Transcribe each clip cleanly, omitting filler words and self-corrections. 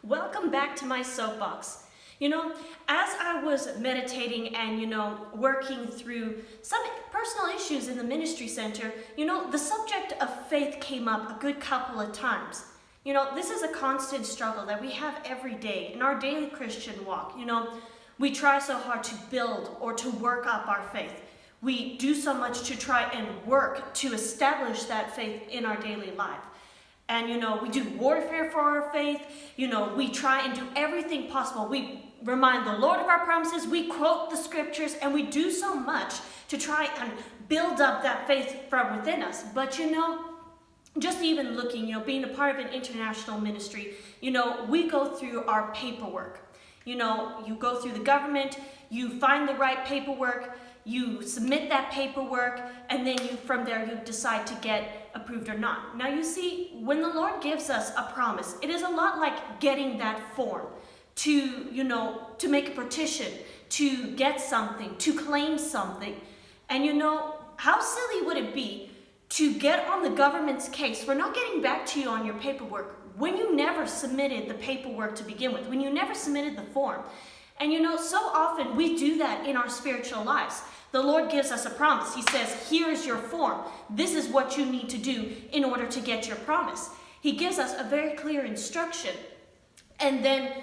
Welcome back to my soapbox. As I was meditating and, working through some personal issues in the ministry center, the subject of faith came up a good couple of times. This is a constant struggle that we have every day in our daily Christian walk. We try so hard to build or to work up our faith. We do so much to try and work to establish that faith in our daily life. And, we do warfare for our faith. We try and do everything possible. We remind the Lord of our promises. We quote the scriptures, and we do so much to try and build up that faith from within us. But, just even looking, being a part of an international ministry, we go through our paperwork. You go through the government, you find the right paperwork, you submit that paperwork, and then from there you decide to get approved or not. Now you see, when the Lord gives us a promise, it is a lot like getting that form to make a petition, to get something, to claim something. And how silly would it be to get on the government's case for not getting back to you on your paperwork when you never submitted the paperwork to begin with, when you never submitted the form. And so often we do that in our spiritual lives. The Lord gives us a promise. He says, here is your form. This is what you need to do in order to get your promise. He gives us a very clear instruction, and then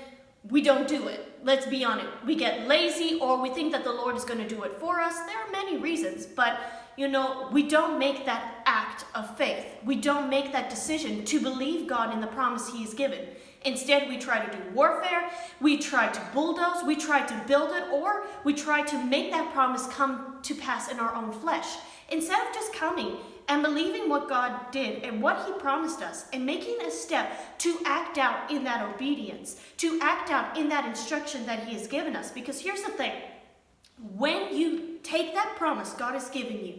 we don't do it. Let's be honest. We get lazy, or we think that the Lord is going to do it for us. There are many reasons, but we don't make that act of faith. We don't make that decision to believe God in the promise He has given. Instead, we try to do warfare, we try to bulldoze, we try to build it, or we try to make that promise come to pass in our own flesh. Instead of just coming and believing what God did and what He promised us and making a step to act out in that obedience, to act out in that instruction that He has given us. Because here's the thing, when you take that promise God has given you,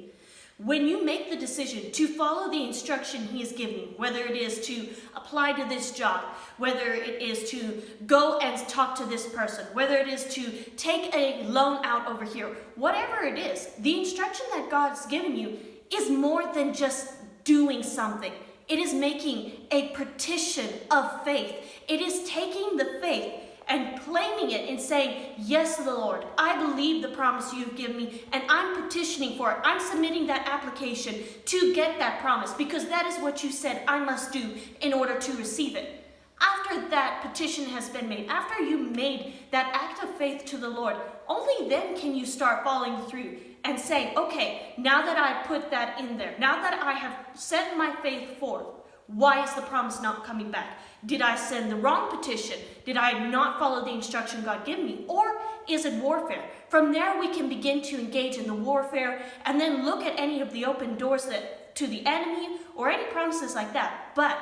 when you make the decision to follow the instruction He has given you, whether it is to apply to this job, whether it is to go and talk to this person, whether it is to take a loan out over here, whatever it is, the instruction that God's given you is more than just doing something. It is making a petition of faith. It is taking the faith and claiming it and saying, yes, the Lord, I believe the promise you've given me, and I'm petitioning for it. I'm submitting that application to get that promise, because that is what you said I must do in order to receive it. After that petition has been made, after you made that act of faith to the Lord, only then can you start following through and saying, okay, now that I put that in there, now that I have sent my faith forth, why is the promise not coming back? Did I send the wrong petition? Did I not follow the instruction God gave me? Or is it warfare? From there, we can begin to engage in the warfare and then look at any of the open doors to the enemy or any promises like that. But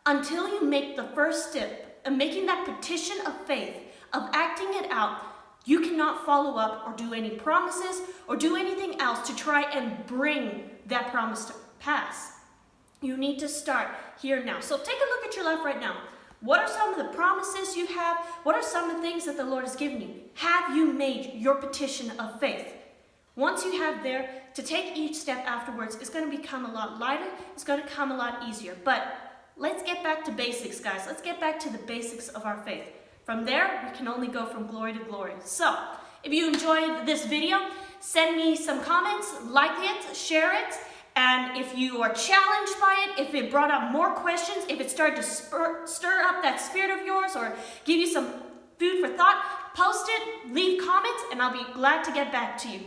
until you make the first step of making that petition of faith, of acting it out, you cannot follow up or do any promises or do anything else to try and bring that promise to pass. You need to start here now. So take a look at your life right now. What are some of the promises you have? What are some of the things that the Lord has given you? Have you made your petition of faith? Once you have there, to take each step afterwards is going to become a lot lighter. It's going to come a lot easier. But let's get back to basics, guys. Let's get back to the basics of our faith. From there, we can only go from glory to glory. So, if you enjoyed this video, send me some comments, like it, share it. And if you are challenged by it, if it brought up more questions, if it started to stir up that spirit of yours or give you some food for thought, post it, leave comments, and I'll be glad to get back to you.